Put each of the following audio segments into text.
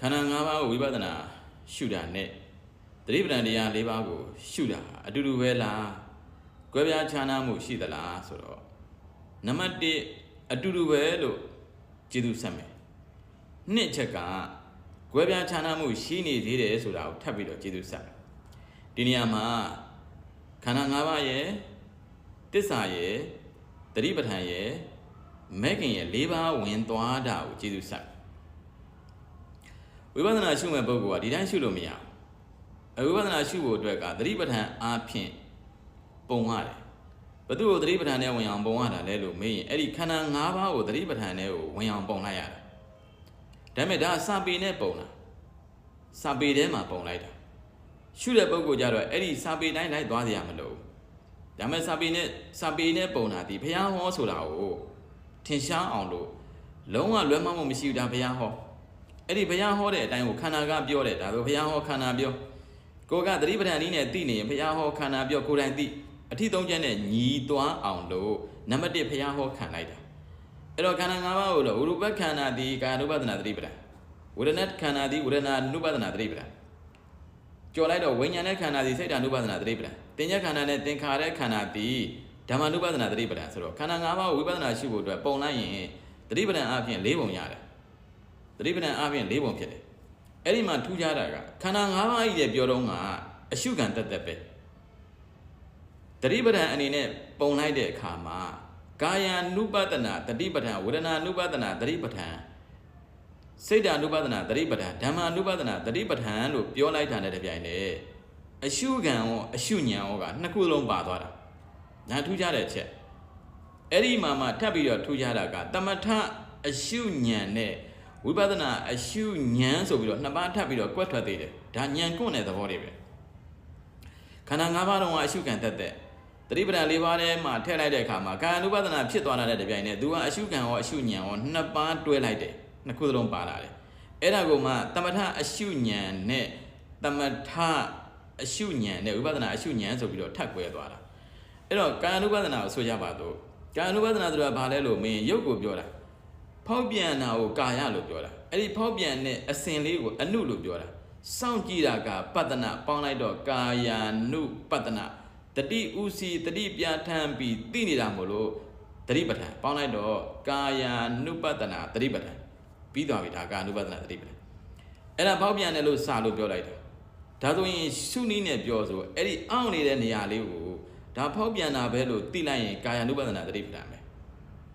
ခန္ဓာ၅ပါးကိုဝိပဿနာရှုတာနဲ့သတိပဋ္ဌာန်တရား၄ပါးကိုရှုတာအတူတူပဲလားကွဲပြားခြားနားမှုရှိသလားဆိုတော့နံပါတ်1အတူတူပဲလို့ကျေသူဆက်မယ်နှစ်ချက်ကကွဲပြားခြားနားမှုရှိနေသေးတယ်ဆိုတာကိုထပ်ပြီးတော့ကျေသူဆက်မယ်ဒီနေရာမှာခန္ဓာ၅ပါးရဲ့တစ္ဆာရဲ့သတိပဋ္ဌာန်ရဲ့မဲ့ခင်ရဲ့၄ပါးဝင်သွားတာကိုကျေသူဆက်ဝိပဿနာရှုမဲ့ပုဂ္ဂိုလ်ကဒီတိုင်းရှုလို့မရဘူးဝိပဿနာရှုဖို့အတွက်ကသတိပဋ္ဌာန်အားဖြင့်ပုံရတယ်ဘယ်သူ့ကိုသတိပဋ္ဌာန်နဲ့ဝင်အောင်ပုံရတာလဲလို့မေးရင်အဲ့ဒီခန္ဓာ၅ပါးကိုသတိပဋ္ဌာန်နဲ့ကိုဝင်အောင်ပုံလိုက်ရတယ်ဒါပေမဲ့ဒါစာပေနဲ့ပုံတာစာပေထဲမှာပုံလိုက်တာရှုတဲ့ပုဂ္ဂိုလ်ကြတော့အဲ့ဒီစာပေတိုင်းလိုက်သွားကြရမလို့ဒါပေမဲ့စာပေနဲ့ပုံတာဒီဘုရားဟောဆိုတာကိုထင်ရှားအောင်လို့လုံးဝလွဲမှားမှုမရှိဘူးဒါဘုရားဟောအဲ့ဒီဘုရားဟောတဲ့အတိုင်းကိုခန္ဓာကပြောတယ်ဒါဆိုဘုရားဟောခန္ဓာပြောကိုကသတိပဋ္ဌာန်နည်းနဲ့သိနေရင်ဘုရားဟောခန္ဓာပြောကိုယ်တိုင်သိအထိသုံးချက်နဲ့ညီသွားအောင်လို့နံပါတ်1ဘုရားဟောခံလိုက်တာအဲ့တော့ခန္ဓာ၅ပါးကိုတော့ဝရူပခန္ဓာဒီကာယ ानु ပဒနာသတိပဋ္ဌာန်ဝေဒနာခန္ဓာဒီဝေဒနာ ानु ပဒနာသတိပဋ္ဌာန်ကြော်လိုက်တော့ဝိညာဉ်နဲ့ခန္ဓာဒီစိတ် ानु ပဒနာသတိပဋ္ဌာန်သင်္ညခန္ဓာနဲ့သင်္ခါရခန္ဓာဒီဓမ္မ ानु ပဒနာသတိပဋ္ဌာန်ဆိုတော့ခန္ဓာ၅ပါးကိုဝိပဿနာရှုဖို့အတွက်ပုံလိုက်ရင်သတိပဋ္ဌာန်အပြင်၄ပုံရတယ်သတိပဋ္ဌာန်အပြင်၄ပုံဖြစ်တယ်အဲ့ဒီမှာထူးခြားတာကခန္ဓာ၅ပါးကြီးတဲ့ပြောတော့ကအရှုခံတက်တက်ပဲသတိပဋ္ဌာန်အနေနဲ့ပုံလိုက်တဲ့အခါမှာကာယ ानु ပဒနာသတိပဋ္ဌာန်ဝေဒနာ ानु ပဒနာသတိပဋ္ဌာန်စိတ် ानु ပဒနာသတိပဋ္ဌာန်ဓမ္မ ानु ပဒနာသတိပဋ္ဌာန်လို့ပြောလိုက်တာနဲ့တပြိုင်တည်းအရှုခံရောအရှုဉဏ်ရောကနှစ်ခုလုံးပါသွားတာဒါထူးခြားတဲ့ချက်အဲ့ဒီမှာထပ်ပြီးတော့ထူးခြားတာကတမထအရှုဉဏ်နဲ့ဝိပဿနာအရှုဉဏ်ဆိုပြီးတော့နှစ်ပါးထပ်ပြီးတော့ကွက်ထွက်သေးတယ်ဒါဉဏ်ကွန့်တဲ့သဘောတွေပဲခန္ဓာ၅ပါးလုံးကအရှုခံတက်တဲ့သတိပဋ္ဌာန်၄ပါးထဲမှာထည့်လိုက်တဲ့အခါမှာကာယ ानु ပဒနာဖြစ်သွားတဲ့တပြိုင်တည်းသူကအရှုခံရောအရှုဉဏ်ရောနှစ်ပါးတွဲလိုက်တယ်နှစ်ခုသလုံးပါလာတယ်အဲ့ဒါကိုမှတမထအရှုဉဏ်နဲ့တမထအရှုဉဏ်နဲ့ဝိပဿနာအရှုဉဏ်ဆိုပြီးတော့ထပ်ကွဲသွားတာအဲ့တော့ကာယ ानु ပဒနာကိုဆိုကြပါတော့ကာယ ानु ပဒနာဆိုတာဘာလဲလို့မင်းရုပ်ကိုပြောတာဖောက်ပြန်တာကိုကာယလို့ပြောတာအဲ့ဒီဖောက်ပြန်တဲ့အစဉ်လေးကိုအနုလို့ပြောတာစောင့်ကြည့်တာကပတ္တနာပေါင်းလိုက်တော့ကာယ ानु ပတ္တနာတတိဥစီတတိပြဋ္ဌာန်းပြီးသိနေတာမို့လို့တတိပဋ္ဌာန်ပေါင်းလိုက်တော့ကာယ ानु ပတ္တနာတတိပဋ္ဌာန်ပြီးသွားပြီဒါကာယ ानु ပတ္တနာတတိပဋ္ဌာန်အဲ့ဒါဖောက်ပြန်တယ်လို့စာလို့ပြောလိုက်တာဒါဆိုရင်ရှုနည်းနဲ့ပြောဆိုအဲ့ဒီအောင့်နေတဲ့နေရာလေးကိုဒါဖောက်ပြန်တာပဲလို့သိလိုက်ရင်ကာယ ानु ပတ္တနာတတိပဋ္ဌာန်ပဲ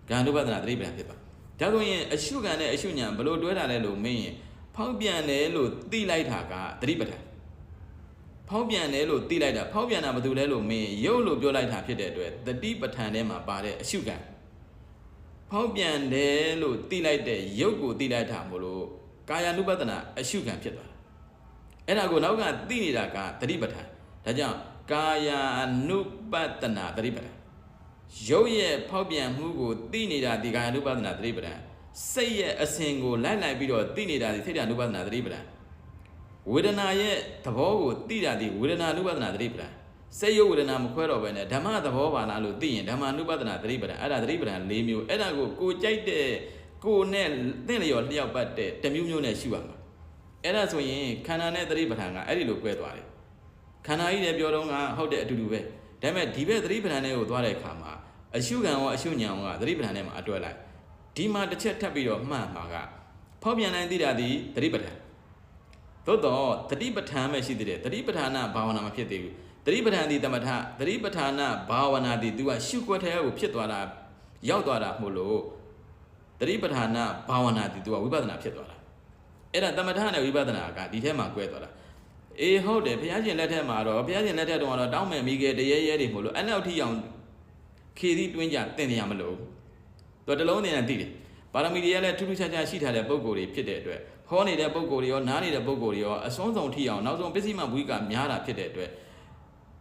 ကာယ ानु ပတ္တနာတတိပဋ္ဌာန်ဖြစ်သွားဒါဆိုရင်အရှုခံနဲ့အရှုဉဏ်ဘလို့တွဲတာလဲလို့မင်းရင်ဖောက်ပြန်တယ်လို့သိလိုက်တာကသတိပဋ္ဌာန်ဖောက်ပြန်တယ်လို့သိလိုက်တာဖောက်ပြန်တာဘာတူလဲလို့မင်းရုပ်လို့ပြောလိုက်တာဖြစ်တဲ့အတွက်သတိပဋ္ဌာန်ထဲမှာပါတဲ့အရှုခံဖောက်ပြန်တယ်လို့သိလိုက်တဲ့ရုပ်ကိုသိလိုက်တာမို့လို့ကာယ ानु ပဒနာအရှုခံဖြစ်သွားတာအဲ့ဒါကိုနောက်ကသိနေတာကသတိပဋ္ဌာန်ဒါကြောင့်ကာယ ानु ပဒနာသတိပဋ္ဌာန်ရုပ်ရဲ့ဖောက်ပြန်မှုကိုသိနေတာဒီကာယ ानु ပဒနာသတိပဋ္ဌာန်စိတ်ရဲ့အစဉ်ကိုလိုက်ပြီးတော့သိနေတာဒီစိတ် ानु ပဒနာသတိပဋ္ဌာန်ဝေဒနာရဲ့သဘောကိုသိတာဒီဝေဒနာ ानु ပဒနာသတိပဋ္ဌာန်စိတ်ရုပ်ဝေဒနာမခွဲတော့ဘဲနဲ့ဓမ္မသဘောပါလားလို့သိရင်ဓမ္မ ानु ပဒနာသတိပဋ္ဌာန်အဲ့ဒါသတိပဋ္ဌာန်၄မျိုးအဲ့ဒါကိုကြိုက်တဲ့ကိုနဲ့သင်လျော်လျှောက်ပတ်တဲ့တမျိုးမျိုးနဲ့ရှုရမှာအဲ့ဒါဆိုရင်ခန္ဓာနဲ့သတိပဋ္ဌာန်ကအဲ့ဒီလိုကွဲသွားတယ်ခန္ဓာကြီးလည်းပြောတော့ကဟုတ်တယ်အတူတူပဲဒါပေမဲ့ဒီဘက်သတိပဋ္ဌာန်တွေကိုသွားတဲ့အခါမှာအရှုခံရောအရှုဉဏ်ရောကသတိပဋ္ဌာန်ထဲမှာအတွဲလိုက်ဒီမှာတစ်ချက်ထပ်ပြီးတော့မှတ်မှာကဖောက်ပြန်နိုင်သိတာဒီသတိပဋ္ဌာန်သို့တော့သတိပဋ္ဌာန်ပဲရှိသေးတယ်သတိပဋ္ဌာန်ဘာဝနာမဖြစ်သေးဘူးသတိပဋ္ဌာန်ဒီတမထသတိပဋ္ဌာန်ဘာဝနာဒီသူကရှုွက်ထဲကိုဖြစ်သွားတာရောက်သွားတာမို့လို့သတိပဋ္ဌာန်ဘာဝနာဒီသူကဝိပဿနာဖြစ်သွားတာအဲ့ဒါတမထနဲ့ဝိပဿနာကဒီထဲမှာကွဲသွားတာအေးဟုတ်တယ်ဘုရားရှင်လက်ထက်မှာတော့ဘုရားရှင်လက်ထက်တုန်းကတော့တောင်းမယ်မိခဲ့တရေရဲတွေမို့လို့အဲ့လောက်ထိအောင်ခေသီတွင်းကြတင်နေရမလို့တော်တလုံးနေနဲ့သိတယ်ပါရမီတွေကလည်းထူးထူးခြားခြားရှိထားတဲ့ပုံကိုယ်တွေဖြစ်တဲ့အတွက်ဟောနေတဲ့ပုံကိုယ်တွေရောနားနေတဲ့ပုံကိုယ်တွေရောအစွန်းဆုံးထိအောင်နောက်ဆုံးပစ္စည်းမဘွိကများတာဖြစ်တဲ့အတွက်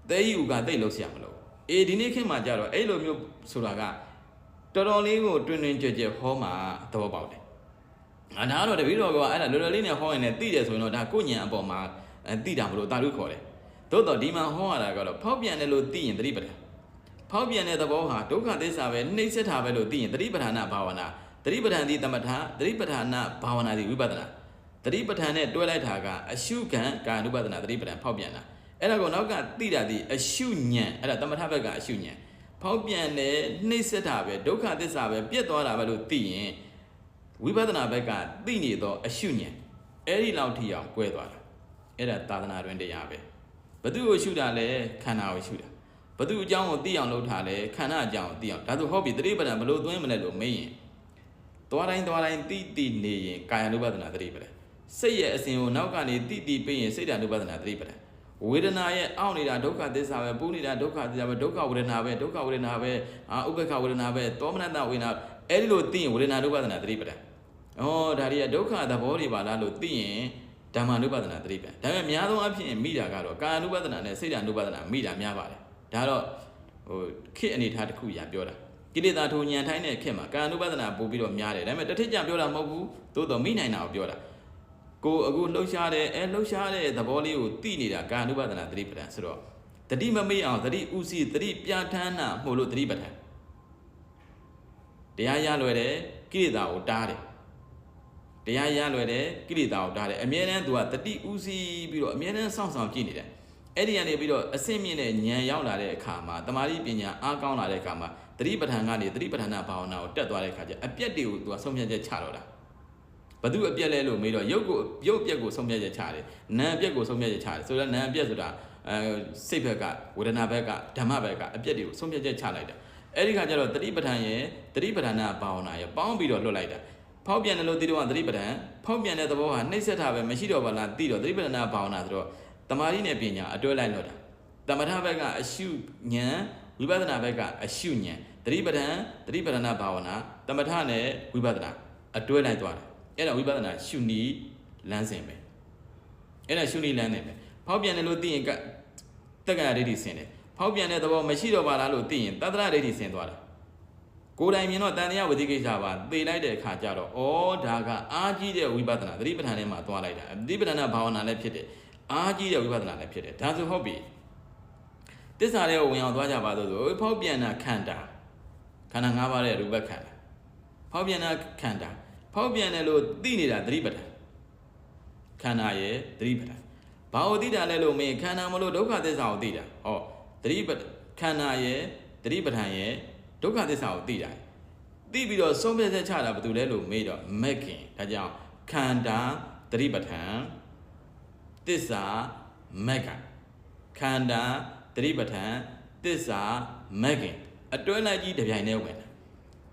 သဲယူကတိတ်လို့ဆရာမလို့အေးဒီနေ့ခေတ်မှာကြတော့အဲ့လိုမျိုးဆိုတာကတော်တော်လေးကိုတွင်တွင်ကြွကြွဟောမှာသဘောပေါက်တယ်ငါဒါကတော့တပည့်တော်ကအဲ့ဒါလောလောလေးနဲ့ဟောရင်လည်းသိတယ်ဆိုရင်တော့ဒါကိုညံအပေါ်မှာသိတာမလို့တာလို့ခေါ်တယ်သို့တော့ဒီမှာဟောရတာကတော့ဖောက်ပြန်တယ်လို့သိရင်သတိပဋ္ဌာန်ဖောက်ပြန်တဲ့သဘောဟာဒုက္ခသစ္စာပဲနှိမ့်ဆက်တာပဲလို့သိရင်သတိပဋ္ဌာန်ဘာဝနာသတိပဋ္ဌာန်ဒီတမထသတိပဋ္ဌာန်ဘာဝနာဒီဝိပဿနာသ သတိပဋ္ဌာန်နဲ့တွဲလိုက်တာကအရှုခံကာယ ानु ပဒနာသတိပဋ္ဌာန်ဖောက်ပြန်တာအဲ့ဒါကိုနောက်ကသိတာဒီအရှုဉဏ်အဲ့ဒါသမထဘက်ကအရှုဉဏ်ဖောက်ပြန်တဲ့နှိမ့်ဆက်တာပဲဒုက္ခသစ္စာပဲပြတ်သွားတာပဲလို့သိရင်ဝိပဿနာဘက်ကသိနေတော့အရှုဉဏ်အဲ့ဒီလောက်ထိအောင်ကွဲသွားတာအဲ့ဒါသာသနာတွင်တရားပဲဘသူကိုရှုတာလဲခန္ဓာကိုရှုတာဘသူအကြောင်းကိုသိအောင်လုပ်တာလဲခန္ဓာအကြောင်းကိုသိအောင်ဒါဆိုဟောပြီသတိပဋ္ဌာန်ဘလို့သွင်းမလဲလို့မေးရင်သွားတိုင်းသိနေရင်ကာယ ानु ပဒနာသတိပဋ္ဌာန်စိတ်ရဲ့အစဉ်ကိုနောက်ကနေသိပေးရင်စိတ် ानु ပဒနာသတိပဋ္ဌာန်ဝေဒနာရဲ့အောင့်နေတာဒုက္ခသစ္စာပဲပူနေတာဒုက္ခသစ္စာပဲဒုက္ခဝေဒနာပဲဥပ္ပခဝေဒနာပဲသောမနတဝေဒနာအဲ့ဒီလိုသိရင်ဝေဒနာ ानु ပဒနာသတိပဋ္ဌာန်ဒါတွေကဒုက္ခသဘောတွေပါလားလို့သိရင်ဓမ္မ ानु ပဒနာသတိပဋ္ဌာန်ဒါပေမဲ့အများဆုံးအဖြစ်မိတာကတော့ကာယ ानु ပဒနာနဲ့စိတ် ानु ပဒနာမိတာများပါတယ်ဒါတော့ခေတ်အနေထားတစ်ခုရပြောတာကိလေသာထိုညံထိုင်းတဲ့ခေတ်မှာကာယ ानु ပဒနာပို့ပြီးတော့များတယ်ဒါပေမဲ့တစ်ထစ်ကြပြောတာမဟုတ်ဘူးသို့တော့မိနိုင်တာကိုပြောတာကိုအခုလှုပ်ရှားတဲ့သဘောလေးကိုသိနေတာကာယ ानु ပဒနာသတိပဋ္ဌာန်ဆိုတော့တတိမမေ့အောင်တတိဥစီတတိပြဋ္ဌာန်းနာမှုလို့သတိပဋ္ဌာန်တရားရလွယ်တယ်ကိလေသာကိုတားတယ်တရားရလွယ်တယ်ကိလေသာကိုတားတယ်အမြဲတမ်းသူကတတိဥစီပြီးတော့အမြဲတမ်းစောင့်ကြည့်နေတယ်အဲ့ဒီကနေပြီးတော့အစင့်မြင့်တဲ့ဉာဏ်ရောက်လာတဲ့အခါမှာတမာတိပညာအားကောင်းလာတဲ့အခါမှာသတိပဋ္ဌာန်ကနေသတိပဋ္ဌာန်ဘာဝနာကိုတက်သွားတဲ့အခါကျအပြက်တွေကိုသူကဆုံးဖြတ်ချက်ချတော့တာဘသူအပြက်လဲလို့မေးတော့ရုပ်အပြက်ကိုဆုံးဖြတ်ချက်ချတယ်နာမ်အပြက်ကိုဆုံးဖြတ်ချက်ချတယ်ဆိုတော့နာမ်အပြက်ဆိုတာစိတ်ဘက်ကဝေဒနာဘက်ကဓမ္မဘက်ကအပြက်တွေကိုဆုံးဖြတ်ချက်ချလိုက်တာအဲ့ဒီခါကျတော့သတိပဋ္ဌာန်ရဲ့သတိပဋ္ဌာန်ဘာဝနာရဲ့ပေါင်းပြီးတော့လွတ်လိုက်တာဖောက်ပြန်တယ်လို့သိတော့သတိပဋ္ဌာန်ဖောက်ပြန်တဲ့သဘောဟာနှိမ့်ဆက်တာပဲမရှိတော့ပါလားသိတော့သတိပဋ္ဌာန်ဘာဝနာဆိုတော့တမာတိနဲ့ပညာအတွဲလိုက်လို့တာသမထဘက်ကအရှုဉဏ်ဝိပဿနာဘက်ကအရှုဉဏ်သတိပဋ္ဌာန်ဘာဝနာသမထနဲ့ဝိပဿနာအတွဲလိုက်သွားတယ်အဲ့ဒါဝိပဿနာရှုနည်းလမ်းစဉ်ပဲအဲ့ဒါရှုနည်းလမ်းစဉ်ပဲဖောက်ပြန်တယ်လို့သိရင်တက္ကရာဒိဋ္ဌိဆင်တယ်ဖောက်ပြန်တဲ့သဘောမရှိတော့ပါလားလို့သိရင်တတ္တရဒိဋ္ဌိဆင်သွားတာကိုယ်တိုင်မြင်တော့တန်တရားဝိသိကိစ္စပါသိလိုက်တဲ့အခါကျတော့ဒါကအားကြီးတဲ့ဝိပဿနာသတိပဋ္ဌာန်ထဲမှာသွားလိုက်တာသတိပဋ္ဌာန်ဘာဝနာလည်းဖြစ်တယ်အားကြီးတဲ့ဝိပဿနာလည်းဖြစ်တယ်ဒါဆိုဟုတ်ပြီသစ္စာလေးကိုဝင်အောင်သွားကြပါစို့ဆိုဖောက်ပြန်တာခန္ဓာ၅ပါးရဲ့ရူပခန္ဓာဖောက်ပြန်တာခန္ဓာဖောက်ပြန်တယ်လို့သိနေတာသတိပဋ္ဌာန်ခန္ဓာရဲ့သတိပဋ္ဌာန်ဘာကိုသိတာလဲလို့မင်းခန္ဓာမလို့ဒုက္ခသစ္စာကိုသိတာသတိပဋ္ဌာန်ခန္ဓာရဲ့သတိပဋ္ဌာန်ရဲ့ဒုက္ခသစ္စာကိုသိတာသိပြီးတော့ဆုံးဖြတ်ချက်ချတာဘာတူလဲလို့မေးတော့မက်ခင်ဒါကြောင့်ခန္ဓာသတိပဋ္ဌာန်သစ္စာမက်ခင်ခန္ဓာသတိပဋ္ဌာန်သစ္စာမက်ခင်အတွဲလိုက်ကြီးတစ်ပြိုင်တည်းဝင်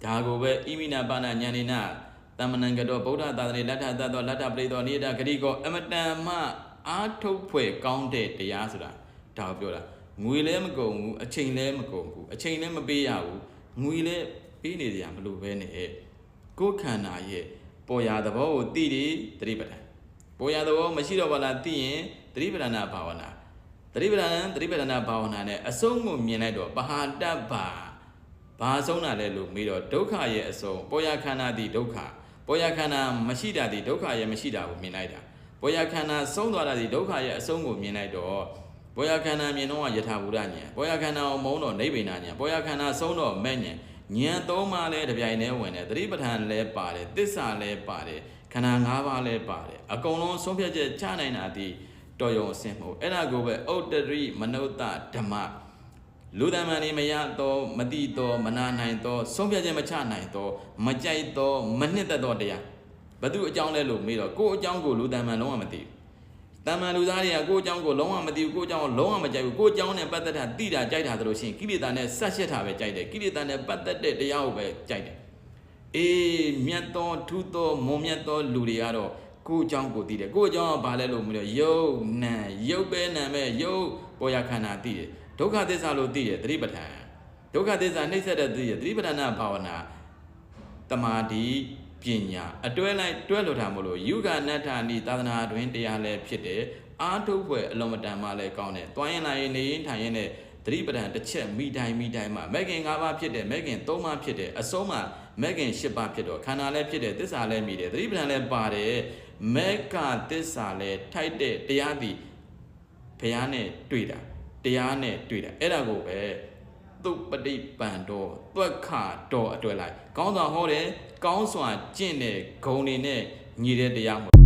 တာဒါကိုပဲဣမိနာပါဏဉာဏိနာတမ္မနံကတောဗုဒ္ဓသာသနေလတ္ထသတ္တောလတ္ထပရိသောနိယတဂရိကောအမတန်မှအာထုတ်ဖွဲ့ကောင်းတဲ့တရားဆိုတာဒါကိုပြောတာငွေလည်းမကုန်ဘူးအချိန်လည်းမကုန်ဘူးအချိန်လည်းမပေးရဘူးငွေလည်းပေးနေကြမလို့ပဲနဲ့ကိုယ်ခန္ဓာရဲ့ပေါ်ရာသဘောကိုသိတယ်သတိပဋ္ဌာန်ပေါ်ရာသဘောမရှိတော့ပါလားသိရင်သတိပဋ္ဌာန်ဘာဝနာသတိပဋ္ဌာန်ဘာဝနာနဲ့အဆုံးကိုမြင်လိုက်တော့ပဟာတ္ဗဘာဆုံးတာလဲလို့မေးတော့ဒုက္ခရဲ့အဆုံးပေါ်ရာခန္ဓာသည်ဒုက္ခပေါ်ရာခန္ဓာမရှိတာသည်ဒုက္ခရဲ့မရှိတာကိုမြင်လိုက်တာပေါ်ရာခန္ဓာဆုံးသွားတာသည်ဒုက္ခရဲ့အဆုံးကိုမြင်လိုက်တော့ပေါ်ရာခန္ဓာမြင်တော့ယထာဘူရဉာဏ်ပေါ်ရာခန္ဓာကိုမုံတော့နိဗ္ဗာန်ဉာဏ်ပေါ်ရာခန္ဓာဆုံးတော့မဲ့ဉာဏ်သုံးပါးလဲတစ်ပြိုင်တည်းဝင်တယ်သတိပဋ္ဌာန်လဲပါတယ်သစ္စာလဲပါတယ်ခန္ဓာ၅ပါးလဲပါတယ်အကုန်လုံးဆုံးဖြတ်ချက်ချနိုင်တာဒီတော်ရုံအစင်မဟုတ်အဲ့ဒါကိုပဲဥတ္တရိမနုဿဓမ္မလူတမန်နေမရတော့မတိတော့မနာနိုင်တော့ဆုံးဖြတ်ချက်မချနိုင်တော့မကြိုက်တော့မနှစ်သက်တော့တရားဘသူအကြောင်းလဲလို့မေးတော့ကိုယ်အကြောင်းကိုလူတမန်လုံးဝမသိဘူးတမန်လူသားတွေကကိုယ်အကြောင်းကိုလုံးဝမသိဘူးကိုယ်အကြောင်းကိုလုံးဝမကြိုက်ဘူးကိုယ်အကြောင်းနဲ့ပတ်သက်တာသိတာကြိုက်တာတို့ရှိရင်ကိလေသာနဲ့ဆက်ရှက်တာပဲကြိုက်တယ်ကိလေသာနဲ့ပတ်သက်တဲ့တရားကိုပဲကြိုက်တယ်မြတ်သောထူးသောမွန်မြတ်သောလူတွေကတော့ကိုယ်အကြောင်းကိုသိတယ်ကိုယ်အကြောင်းကဘာလဲလို့မေးတော့ယုတ်နံရုပ်ပဲနံပဲယုတ်ပေါ်ရခန္ဓာသိတယ်ဒုက္ခသစ္စာလို့သိတယ်သတိပဋ္ဌာန်ဒုက္ခသစ္စာနှိမ့်ဆက်တဲ့သိတယ်သတိပဋ္ဌာန်ဘာဝနာတမာတိပညာအတွဲလိုက်တွဲလို့ထားမလို့ယုဂနတ္ထာနိသာသနာတွင်တရားလည်းဖြစ်တယ်အာထုတ်ဖွဲ့အလုံးမတန်မှလည်းကောင်းတယ်တွိုင်းရင်လိုက်နေရင်ထိုင်ရင်နဲ့သတိပဋ္ဌာန်တစ်ချက်မိတိုင်းမှာမဂ်ခင်၅ပါးဖြစ်တယ်မဂ်ခင်၃ပါးဖြစ်တယ်အဆုံးမှာမဂ်ခင်၈ပါးဖြစ်တော့ခန္ဓာလည်းဖြစ်တယ်သစ္စာလည်းမိတယ်သတိပဋ္ဌာန်လည်းပါတယ်မဂ်ကသစ္စာလည်းထိုက်တဲ့တရားသည်ဘုရားနဲ့တွေ့တာတရားနဲ့တွေ့တာအဲ့ဒါကိုပဲသုပတိပံတော်သွက်ခတော်အတွဲလိုက်ကောင်းစွာဟောတယ်ကောင်းစွာကျင့်တဲ့ဂုဏ်တွေနဲ့ညီတဲ့တရား